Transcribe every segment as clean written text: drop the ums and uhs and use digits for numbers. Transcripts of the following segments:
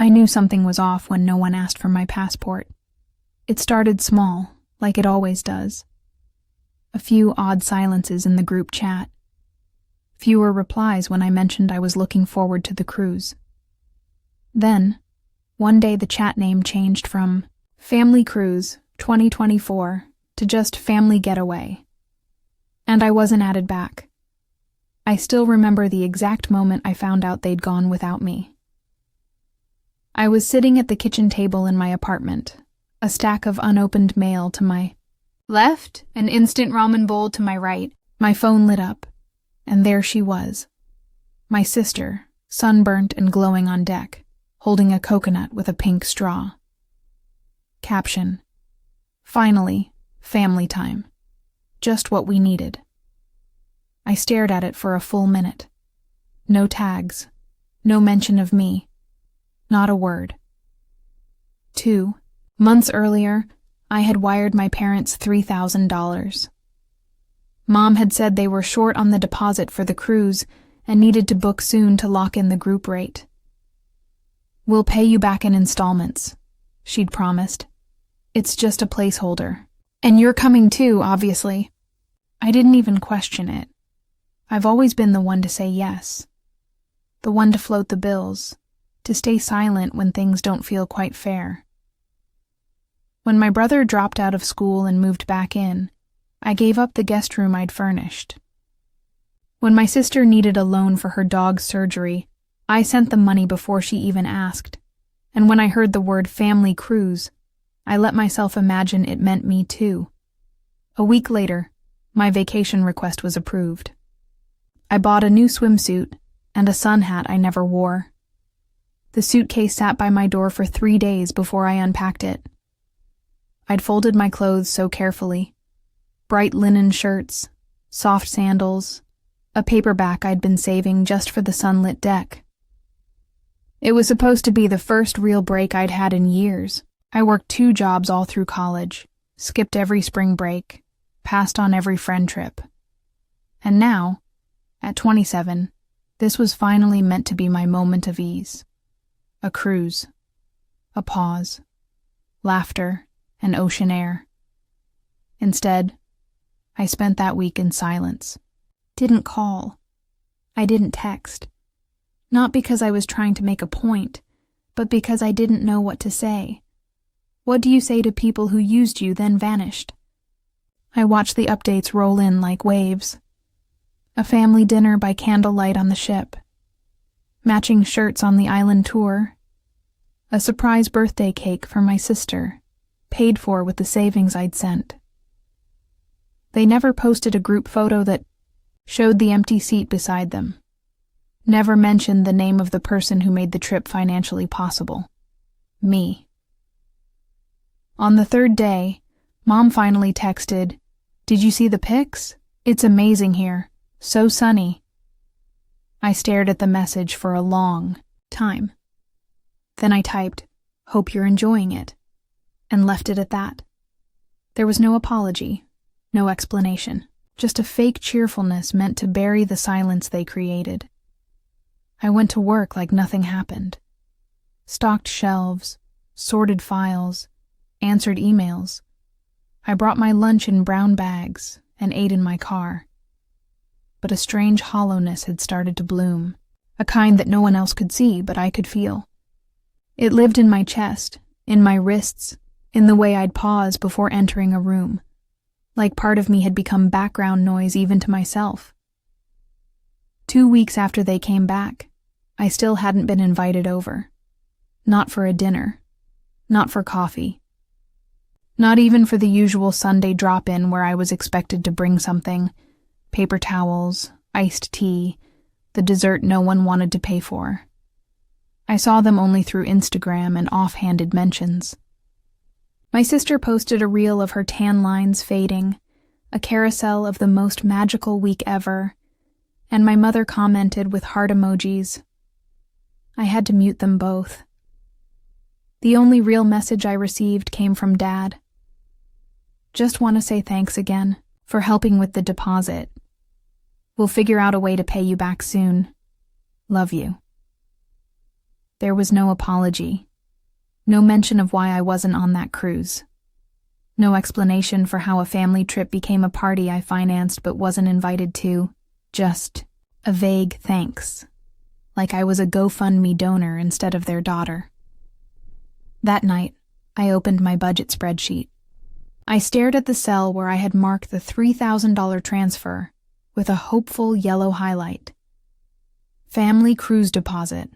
I knew something was off when no one asked for my passport. It started small, like it always does. A few odd silences in the group chat. Fewer replies when I mentioned I was looking forward to the cruise. Then, one day the chat name changed from Family Cruise 2024 to just Family Getaway. And I wasn't added back. I still remember the exact moment I found out they'd gone without me. I was sitting at the kitchen table in my apartment, a stack of unopened mail to my left, an instant ramen bowl to my right. My phone lit up, and there she was, my sister, sunburnt and glowing on deck, holding a coconut with a pink straw. Caption: Finally, family time. Just what we needed. I stared at it for a full minute. No tags, no mention of me, not a word. 2 months earlier, I had wired my parents $3,000. Mom had said they were short on the deposit for the cruise and needed to book soon to lock in the group rate. "We'll pay you back in installments," she'd promised. "It's just a placeholder. And you're coming too, obviously." I didn't even question it. I've always been the one to say yes. The one to float the bills, to stay silent when things don't feel quite fair. When my brother dropped out of school and moved back in, I gave up the guest room I'd furnished. When my sister needed a loan for her dog's surgery, I sent the money before she even asked. And when I heard the word family cruise, I let myself imagine it meant me too. A week later, my vacation request was approved. I bought a new swimsuit and a sun hat I never wore. The suitcase sat by my door for 3 days before I unpacked it. I'd folded my clothes so carefully. Bright linen shirts, soft sandals, a paperback I'd been saving just for the sunlit deck. It was supposed to be the first real break I'd had in years. I worked 2 jobs all through college, skipped every spring break, passed on every friend trip. And now, at 27, this was finally meant to be my moment of ease. A cruise. A pause. Laughter and ocean air. Instead, I spent that week in silence. Didn't call. I didn't text. Not because I was trying to make a point, but because I didn't know what to say. What do you say to people who used you then vanished? I watched the updates roll in like waves. A family dinner by candlelight on the ship. Matching shirts on the island tour. A surprise birthday cake for my sister, paid for with the savings I'd sent. They never posted a group photo that showed the empty seat beside them. Never mentioned the name of the person who made the trip financially possible. Me. On the 3rd day, Mom finally texted, "Did you see the pics? It's amazing here. So sunny." I stared at the message for a long time. Then I typed, "Hope you're enjoying it," and left it at that. There was no apology, no explanation, just a fake cheerfulness meant to bury the silence they created. I went to work like nothing happened. Stocked shelves, sorted files, answered emails. I brought my lunch in brown bags and ate in my car. But a strange hollowness had started to bloom, a kind that no one else could see, but I could feel. It lived in my chest, in my wrists, in the way I'd pause before entering a room, like part of me had become background noise even to myself. 2 weeks after they came back, I still hadn't been invited over. Not for a dinner, not for coffee. Not even for the usual Sunday drop-in where I was expected to bring something, paper towels, iced tea, the dessert no one wanted to pay for. I saw them only through Instagram and offhanded mentions. My sister posted a reel of her tan lines fading, a carousel of the most magical week ever, and my mother commented with heart emojis. I had to mute them both. The only real message I received came from Dad. "Just want to say thanks again for helping with the deposit. We'll figure out a way to pay you back soon. Love you." There was no apology. No mention of why I wasn't on that cruise. No explanation for how a family trip became a party I financed but wasn't invited to. Just a vague thanks. Like I was a GoFundMe donor instead of their daughter. That night, I opened my budget spreadsheet. I stared at the cell where I had marked the $3,000 transfer with a hopeful yellow highlight. Family cruise deposit.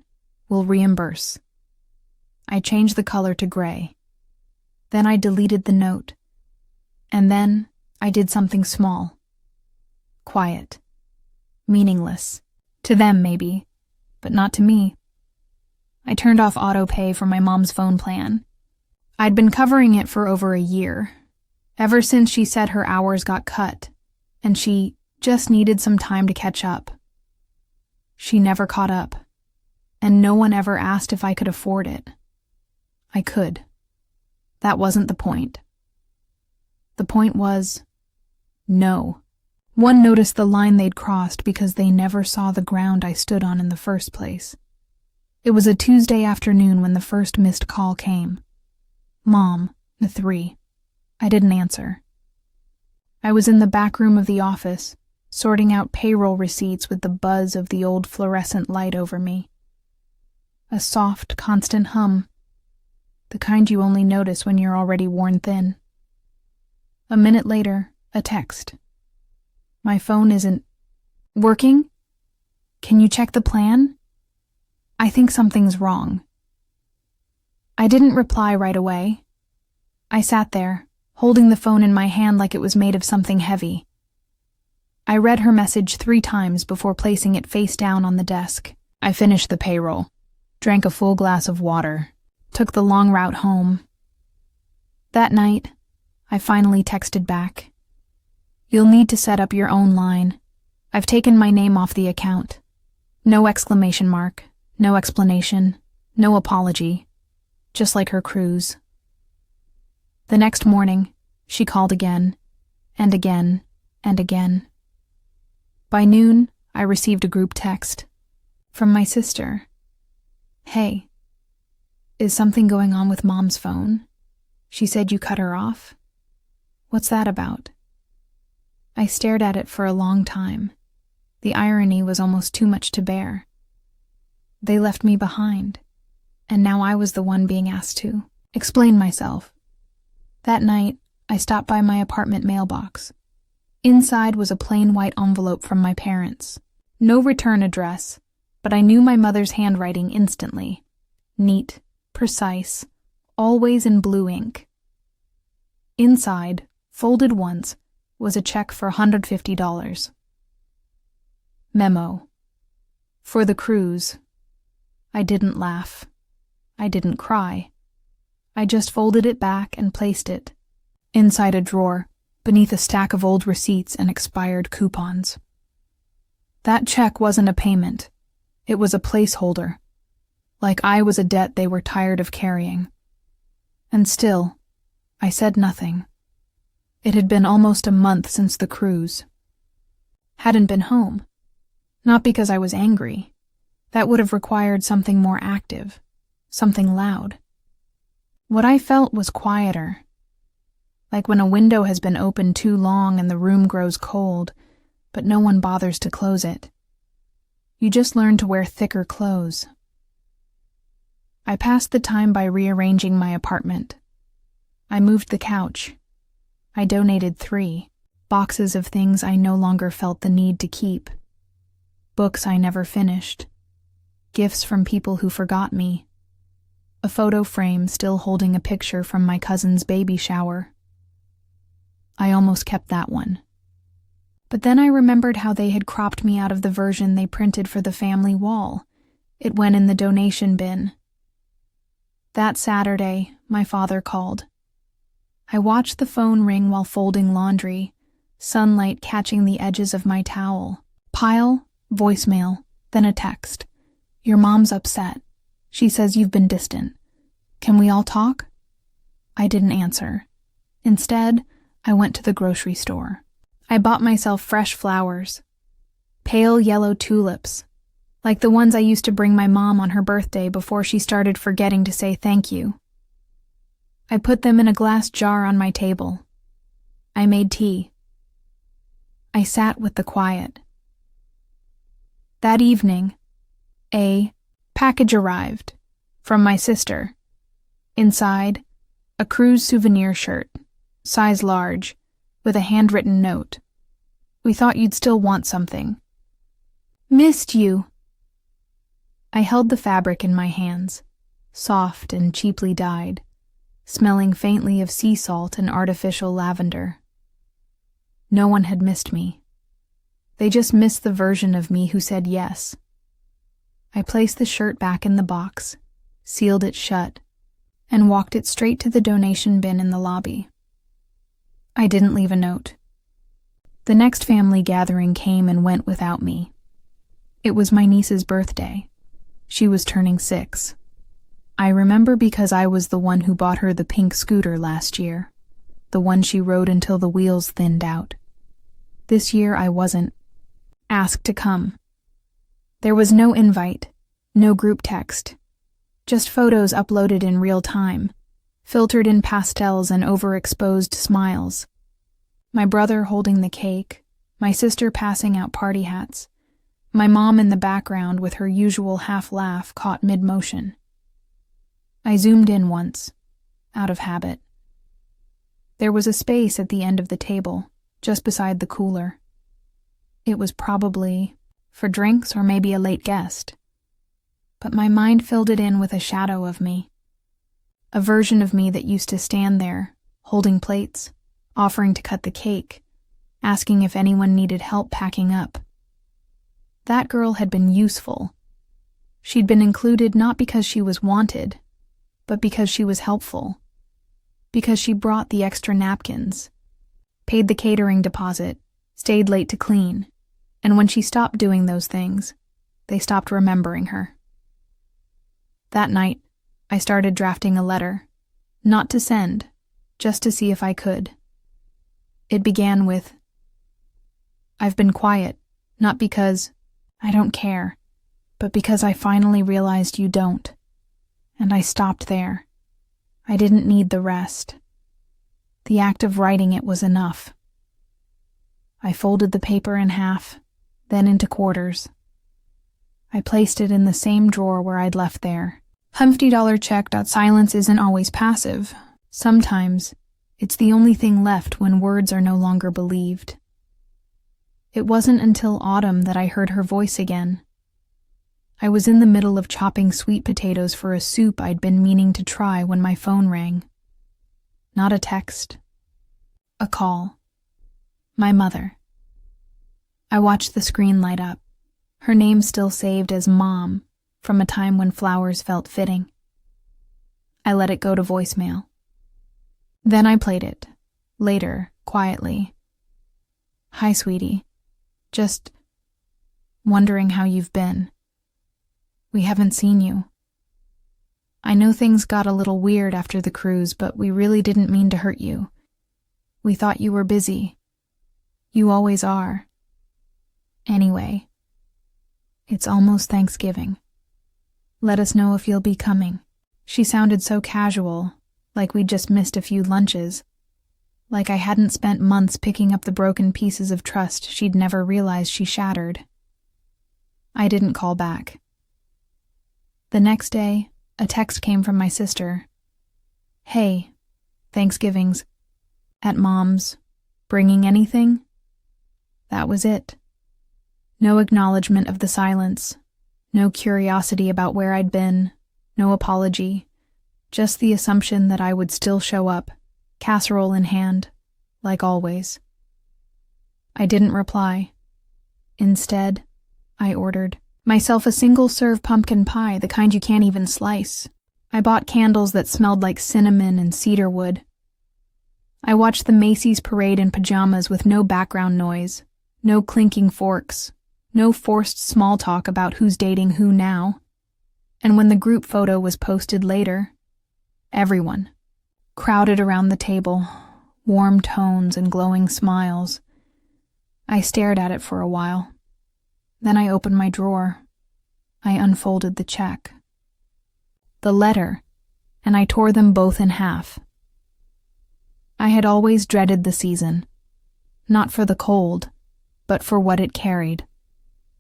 Will reimburse. I changed the color to gray. Then I deleted the note. And then I did something small. Quiet. Meaningless. To them, maybe, but not to me. I turned off auto-pay for my mom's phone plan. I'd been covering it for over a year, ever since she said her hours got cut, and she just needed some time to catch up. She never caught up, and no one ever asked if I could afford it. I could. That wasn't the point. The point was, no. One noticed the line they'd crossed because they never saw the ground I stood on in the first place. It was a Tuesday afternoon when the first missed call came. Mom, the 3. I didn't answer. I was in the back room of the office, sorting out payroll receipts with the buzz of the old fluorescent light over me. A soft, constant hum. The kind you only notice when you're already worn thin. A minute later, a text. My phone isn't working? Can you check the plan? I think something's wrong. I didn't reply right away. I sat there, holding the phone in my hand like it was made of something heavy. I read her message 3 times before placing it face down on the desk. I finished the payroll, drank a full glass of water, took the long route home. That night, I finally texted back. You'll need to set up your own line. I've taken my name off the account. No exclamation mark, no explanation, no apology. Just like her cruise. The next morning, she called again, and again, and again. By noon, I received a group text from my sister. Hey, is something going on with Mom's phone? She said you cut her off. What's that about? I stared at it for a long time. The irony was almost too much to bear. They left me behind, and now I was the one being asked to explain myself. That night, I stopped by my apartment mailbox. Inside was a plain white envelope from my parents. No return address, but I knew my mother's handwriting instantly. Neat, precise, always in blue ink. Inside, folded once, was a check for $150. Memo. For the cruise. I didn't laugh. I didn't cry. I just folded it back and placed it inside a drawer, beneath a stack of old receipts and expired coupons. That check wasn't a payment. It was a placeholder. Like I was a debt they were tired of carrying. And still, I said nothing. It had been almost a month since the cruise. Hadn't been home. Not because I was angry. That would have required something more active, something loud. What I felt was quieter. Like when a window has been open too long and the room grows cold, but no one bothers to close it. You just learn to wear thicker clothes. I passed the time by rearranging my apartment. I moved the couch. I donated 3 boxes of things I no longer felt the need to keep. Books I never finished. Gifts from people who forgot me. A photo frame still holding a picture from my cousin's baby shower. I almost kept that one. But then I remembered how they had cropped me out of the version they printed for the family wall. It went in the donation bin. That Saturday, my father called. I watched the phone ring while folding laundry, sunlight catching the edges of my towel. Pile, voicemail, then a text. Your mom's upset. She says you've been distant. Can we all talk? I didn't answer. Instead, I went to the grocery store. I bought myself fresh flowers. Pale yellow tulips, like the ones I used to bring my mom on her birthday before she started forgetting to say thank you. I put them in a glass jar on my table. I made tea. I sat with the quiet. That evening, a package arrived from my sister. Inside, a cruise souvenir shirt, size large, with a handwritten note. We thought you'd still want something. Missed you. I held the fabric in my hands, soft and cheaply dyed, smelling faintly of sea salt and artificial lavender. No one had missed me. They just missed the version of me who said yes. I placed the shirt back in the box, sealed it shut, and walked it straight to the donation bin in the lobby. I didn't leave a note. The next family gathering came and went without me. It was my niece's birthday. She was turning 6. I remember because I was the one who bought her the pink scooter last year, the one she rode until the wheels thinned out. This year I wasn't asked to come. There was no invite, no group text, just photos uploaded in real time, filtered in pastels and overexposed smiles. My brother holding the cake, my sister passing out party hats, my mom in the background with her usual half-laugh caught mid-motion. I zoomed in once, out of habit. There was a space at the end of the table, just beside the cooler. It was probably for drinks or maybe a late guest. But my mind filled it in with a shadow of me. A version of me that used to stand there, holding plates, offering to cut the cake, asking if anyone needed help packing up. That girl had been useful. She'd been included not because she was wanted, but because she was helpful. Because she brought the extra napkins, paid the catering deposit, stayed late to clean, and when she stopped doing those things, they stopped remembering her. That night, I started drafting a letter, not to send, just to see if I could. It began with, "I've been quiet, not because I don't care, but because I finally realized you don't. And I stopped there. I didn't need the rest. The act of writing it was enough." I folded the paper in half, then into quarters. I placed it in the same drawer where I'd left there. $50 check. Silence isn't always passive. Sometimes, it's the only thing left when words are no longer believed. It wasn't until autumn that I heard her voice again. I was in the middle of chopping sweet potatoes for a soup I'd been meaning to try when my phone rang. Not a text. A call. My mother. I watched the screen light up, her name still saved as Mom from a time when flowers felt fitting. I let it go to voicemail. Then I played it, later, quietly. "Hi, sweetie. Just wondering how you've been. We haven't seen you. I know things got a little weird after the cruise, but we really didn't mean to hurt you. We thought you were busy. You always are. Anyway, it's almost Thanksgiving. Let us know if you'll be coming." She sounded so casual, like we'd just missed a few lunches, like I hadn't spent months picking up the broken pieces of trust she'd never realized she shattered. I didn't call back. The next day, a text came from my sister. "Hey, Thanksgiving's at Mom's. Bringing anything?" That was it. No acknowledgement of the silence, no curiosity about where I'd been, no apology, just the assumption that I would still show up, casserole in hand, like always. I didn't reply. Instead, I ordered myself a single-serve pumpkin pie, the kind you can't even slice. I bought candles that smelled like cinnamon and cedarwood. I watched the Macy's parade in pajamas with no background noise, no clinking forks, no forced small talk about who's dating who now. And when the group photo was posted later, everyone crowded around the table, warm tones and glowing smiles. I stared at it for a while. Then I opened my drawer. I unfolded the check. The letter, and I tore them both in half. I had always dreaded the season, not for the cold, but for what it carried.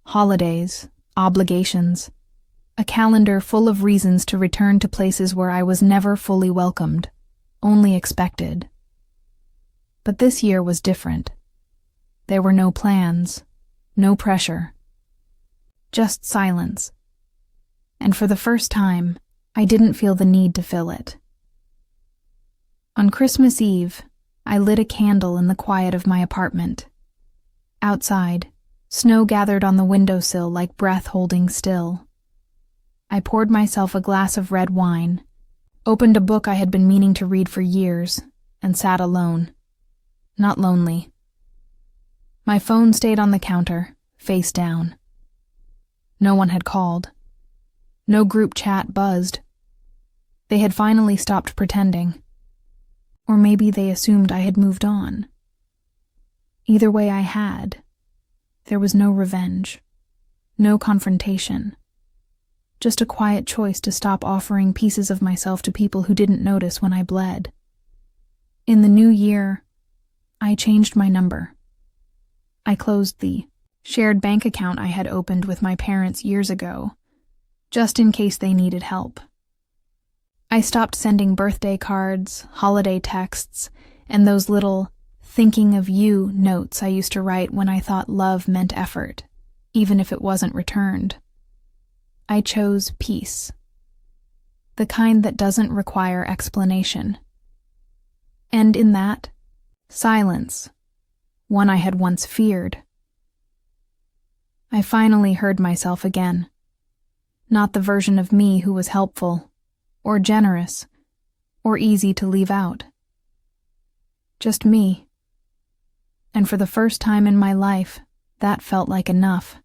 Holidays, obligations, a calendar full of reasons to return to places where I was never fully welcomed, only expected. But this year was different. There were no plans, no pressure, just silence. And for the first time, I didn't feel the need to fill it. On Christmas Eve, I lit a candle in the quiet of my apartment. Outside, snow gathered on the windowsill like breath holding still. I poured myself a glass of red wine, opened a book I had been meaning to read for years, and sat alone. Not lonely. My phone stayed on the counter, face down. No one had called. No group chat buzzed. They had finally stopped pretending. Or maybe they assumed I had moved on. Either way I had. There was no revenge. No confrontation. Just a quiet choice to stop offering pieces of myself to people who didn't notice when I bled. In the new year, I changed my number. I closed the shared bank account I had opened with my parents years ago, just in case they needed help. I stopped sending birthday cards, holiday texts, and those little thinking of you notes I used to write when I thought love meant effort, even if it wasn't returned. I chose peace, the kind that doesn't require explanation. And in that, silence, one I had once feared. I finally heard myself again, not the version of me who was helpful, or generous, or easy to leave out. Just me. And for the first time in my life, that felt like enough.